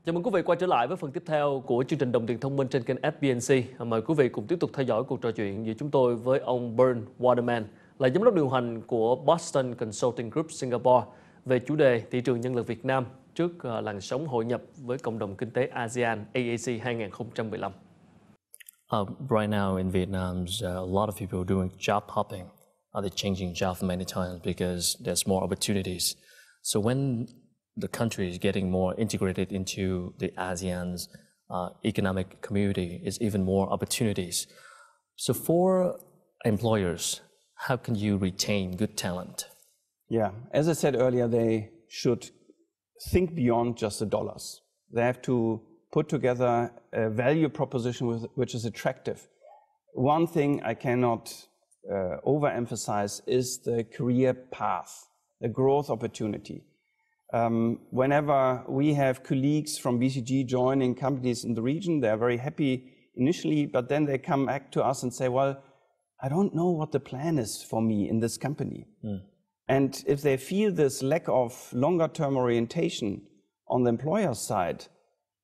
Chào mừng quý vị quay trở lại với phần tiếp theo của chương trình Đồng tiền thông minh trên kênh FBNC. Mời quý vị cùng tiếp tục theo dõi cuộc trò chuyện giữa chúng tôi với ông Bernd Waterman, là giám đốc điều hành của Boston Consulting Group Singapore, về chủ đề thị trường nhân lực Việt Nam trước làn sóng hội nhập với cộng đồng kinh tế ASEAN AEC 2015. Right now in Vietnam, a lot of people are doing job hopping. They're changing jobs many times because there's more opportunities. So when the country is getting more integrated into the ASEAN's economic community, is even more opportunities. So for employers, how can you retain good talent? Yeah, as I said earlier, they should think beyond just the dollars. They have to put together a value proposition which is attractive. One thing I cannot overemphasize is the career path, the growth opportunity. Whenever we have colleagues from BCG joining companies in the region, they're very happy initially, but then they come back to us and say, well, I don't know what the plan is for me in this company. And if they feel this lack of longer-term orientation on the employer side,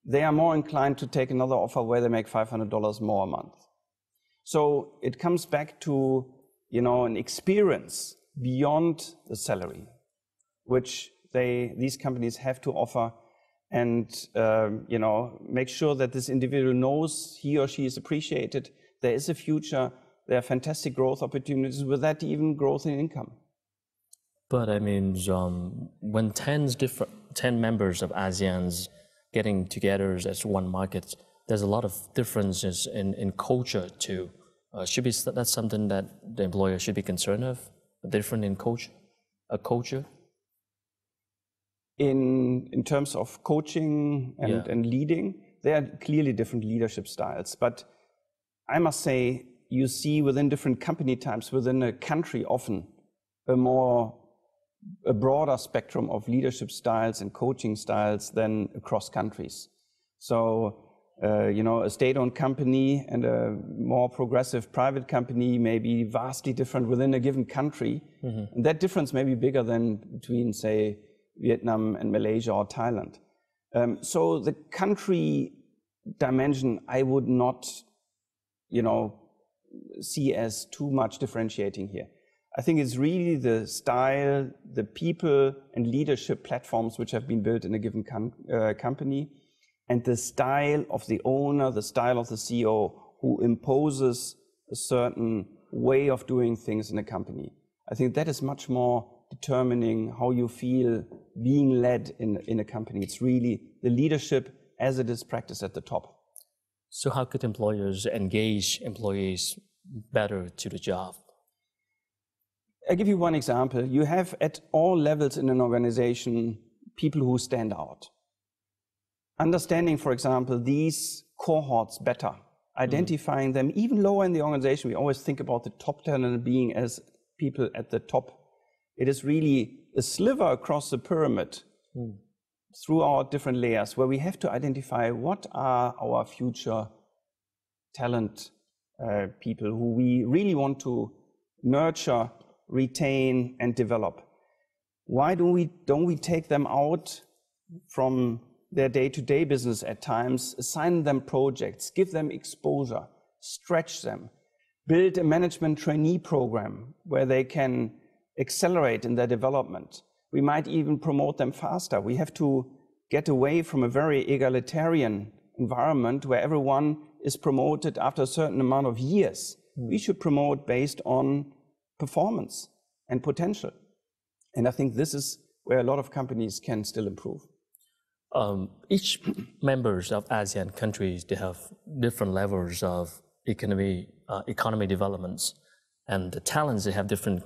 they are more inclined to take another offer where they make $500 more a month. So it comes back to, an experience beyond the salary, which these companies have to offer, and make sure that this individual knows he or she is appreciated. There is a future. There are fantastic growth opportunities. With that, even growth in income. But I mean, when 10 members of ASEAN's getting together as one market, there's a lot of differences in culture too. That's something that the employer should be concerned of? Different in culture? In terms of coaching and leading, there are clearly different leadership styles. But I must say, you see within different company types within a country often a broader spectrum of leadership styles and coaching styles than across countries. So, a state-owned company and a more progressive private company may be vastly different within a given country. And that difference may be bigger than between, say, Vietnam and Malaysia or Thailand. So the country dimension I would not, see as too much differentiating here. I think it's really the style, the people and leadership platforms which have been built in a given company, and the style of the owner, the style of the CEO who imposes a certain way of doing things in a company. I think that is much more determining how you feel being led in a company. It's really the leadership as it is practiced at the top. So how could employers engage employees better to the job? I'll give you one example. You have at all levels in an organization people who stand out. Understanding, for example, these cohorts better, identifying them even lower in the organization. We always think about the top talent being as people at the top. It is really a sliver across the pyramid through our different layers where we have to identify what are our future talent people who we really want to nurture, retain, and develop. Why don't we take them out from their day-to-day business at times, assign them projects, give them exposure, stretch them, build a management trainee program where they can accelerate in their development. We might even promote them faster. We have to get away from a very egalitarian environment where everyone is promoted after a certain amount of years. We should promote based on performance and potential. And I think this is where a lot of companies can still improve. Each members of ASEAN countries, they have different levels of economy developments, and the talents, they have different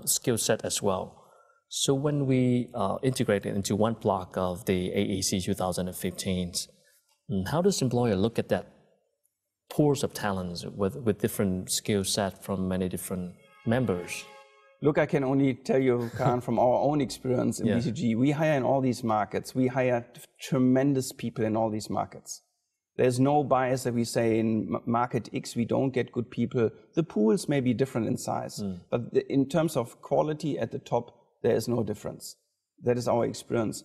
skill set as well. So when we integrate it into one block of the AEC 2015, how does employer look at that pools of talents with different skill set from many different members? Look, I can only tell you, Khan, from our own experience in BCG, we hire in all these markets. We hire tremendous people in all these markets. There's no bias that we say in market X we don't get good people. The pools may be different in size, but in terms of quality at the top, there is no difference. That is our experience.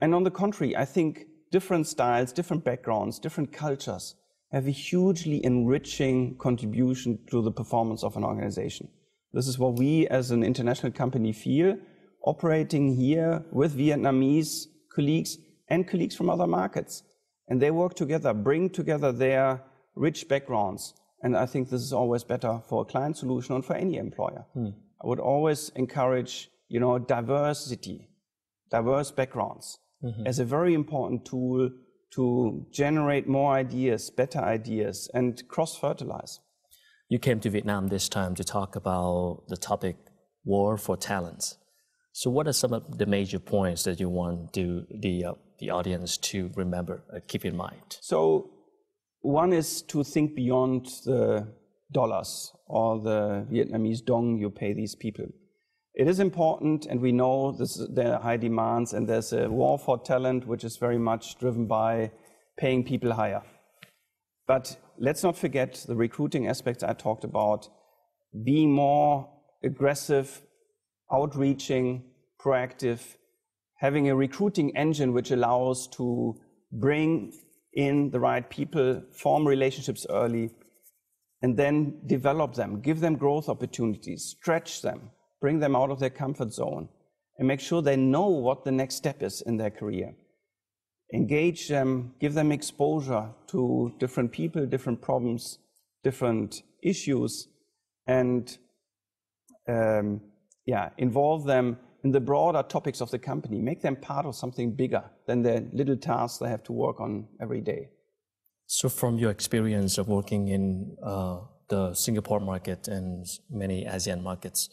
And on the contrary, I think different styles, different backgrounds, different cultures have a hugely enriching contribution to the performance of an organization. This is what we as an international company feel, operating here with Vietnamese colleagues and colleagues from other markets. And they work together, bring together their rich backgrounds. And I think this is always better for a client solution and for any employer. I would always encourage, diversity, diverse backgrounds as a very important tool to generate more ideas, better ideas, and cross-fertilize. You came to Vietnam this time to talk about the topic war for talents. So what are some of the major points that you want the audience to remember, keep in mind? So one is to think beyond the dollars or the Vietnamese dong you pay these people. It is important, and we know there are high demands, and there's a war for talent, which is very much driven by paying people higher. But let's not forget the recruiting aspects I talked about, being more aggressive, outreaching, proactive, having a recruiting engine which allows to bring in the right people, form relationships early, and then develop them, give them growth opportunities, stretch them, bring them out of their comfort zone, and make sure they know what the next step is in their career. Engage them, give them exposure to different people, different problems, different issues, and involve them in the broader topics of the company. Make them part of something bigger than the little tasks they have to work on every day. So from your experience of working in the Singapore market and many ASEAN markets,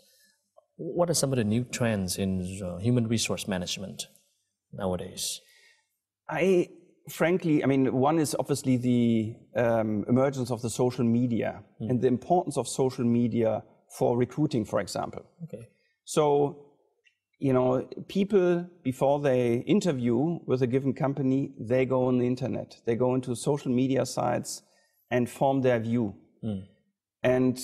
what are some of the new trends in human resource management nowadays? Frankly, one is obviously the emergence of the social media and the importance of social media for recruiting, for example. Okay. So, people, before they interview with a given company, they go on the internet. They go into social media sites and form their view. And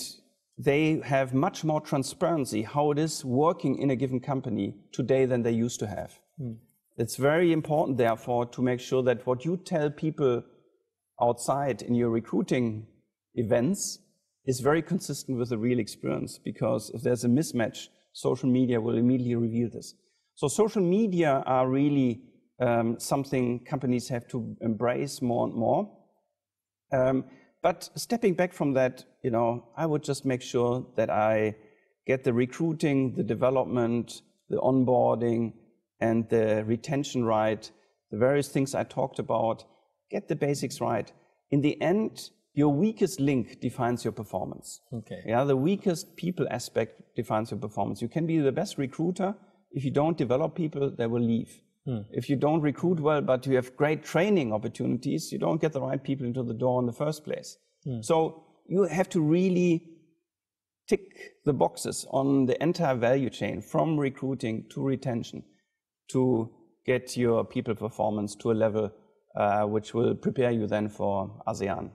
they have much more transparency how it is working in a given company today than they used to have. It's very important, therefore, to make sure that what you tell people outside in your recruiting events is very consistent with the real experience, because if there's a mismatch, social media will immediately reveal this. So social media are really something companies have to embrace more and more. But stepping back from that, I would just make sure that I get the recruiting, the development, the onboarding, and the retention right, the various things I talked about, get the basics right. In the end, your weakest link defines your performance. Okay. Yeah, the weakest people aspect defines your performance. You can be the best recruiter. If you don't develop people, they will leave. If you don't recruit well, but you have great training opportunities, you don't get the right people into the door in the first place. So you have to really tick the boxes on the entire value chain, from recruiting to retention, to get your people performance to a level which will prepare you then for ASEAN.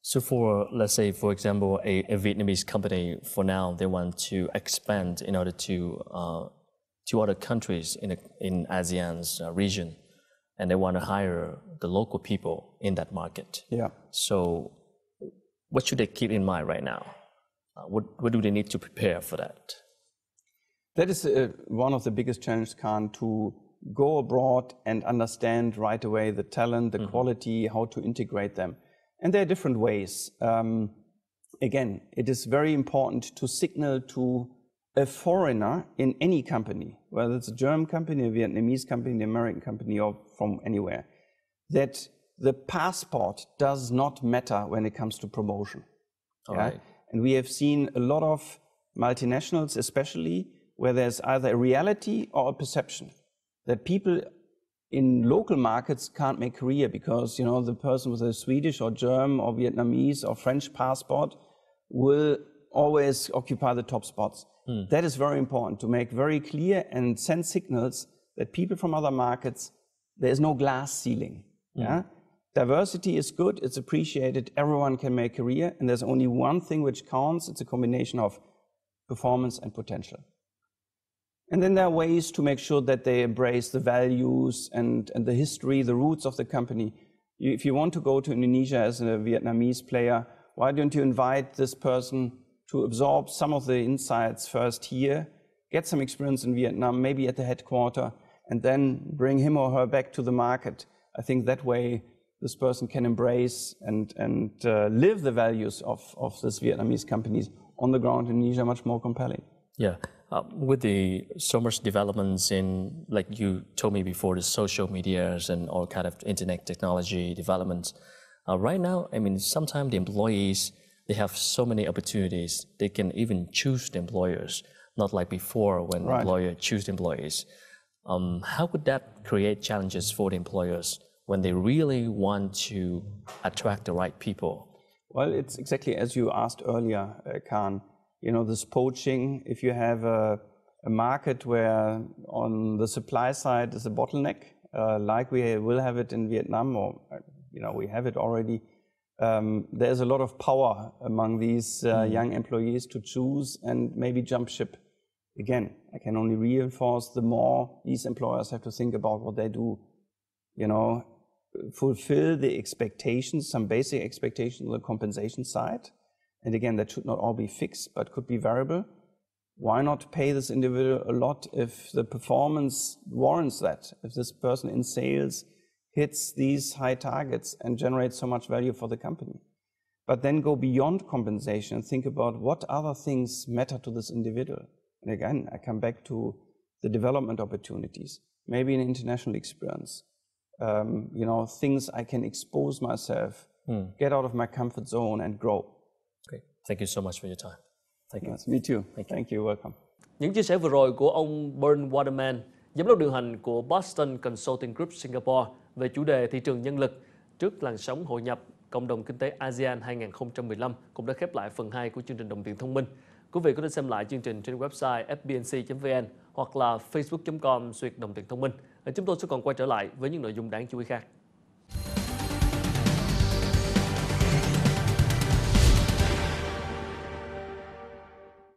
So for, let's say, for example, a Vietnamese company, for now, they want to expand in order to other countries in ASEAN's region, and they want to hire the local people in that market. Yeah. So what should they keep in mind right now? What do they need to prepare for that? That is one of the biggest challenges, Khan, to go abroad and understand right away the talent, the quality, how to integrate them. And there are different ways. Again, it is very important to signal to a foreigner in any company, whether it's a German company, a Vietnamese company, an American company, or from anywhere, that the passport does not matter when it comes to promotion. All right. And we have seen a lot of multinationals, especially, where there's either a reality or a perception that people in local markets can't make career because, the person with a Swedish or German or Vietnamese or French passport will always occupy the top spots. That is very important, to make very clear and send signals that people from other markets, there is no glass ceiling. Yeah? Diversity is good, it's appreciated, everyone can make career, and there's only one thing which counts, it's a combination of performance and potential. And then there are ways to make sure that they embrace the values and the history, the roots of the company. If you want to go to Indonesia as a Vietnamese player, why don't you invite this person to absorb some of the insights first here, get some experience in Vietnam, maybe at the headquarters, and then bring him or her back to the market. I think that way this person can embrace and live the values of this Vietnamese companies on the ground in Indonesia much more compelling. Yeah, with the so much developments in, like you told me before, the social medias and all kind of internet technology developments, right now, I mean, sometimes the employees, they have so many opportunities. They can even choose the employers, not like before when the employer choose the employees. How would that create challenges for the employers when they really want to attract the right people? Well, it's exactly as you asked earlier, Khan. You know, this poaching, if you have a market where on the supply side is a bottleneck, like we will have it in Vietnam, or you know, we have it already, there's a lot of power among these young employees to choose and maybe jump ship. Again, I can only reinforce, the more these employers have to think about what they do, you know, fulfill the expectations, some basic expectations on the compensation side. And again, that should not all be fixed, but could be variable. Why not pay this individual a lot if the performance warrants that? If this person in sales hits these high targets and generates so much value for the company. But then go beyond compensation and think about what other things matter to this individual. And again, I come back to the development opportunities, maybe an international experience, you know, things I can expose myself, get out of my comfort zone and grow. Great. Thank you so much for your time. Thank you. Yes, me too. Thank you. Welcome. Những chia sẻ vừa rồi của ông Bernd Waterman, giám đốc điều hành của Boston Consulting Group Singapore về chủ đề thị trường nhân lực trước làn sóng hội nhập cộng đồng kinh tế ASEAN 2015 cũng đã khép lại phần 2 của chương trình Đồng tiền thông minh. Quý vị có thể xem lại chương trình trên website fbnc.vn hoặc là facebook.com/đồng tiền thông minh. Chúng tôi sẽ còn quay trở lại với những nội dung đáng chú ý khác.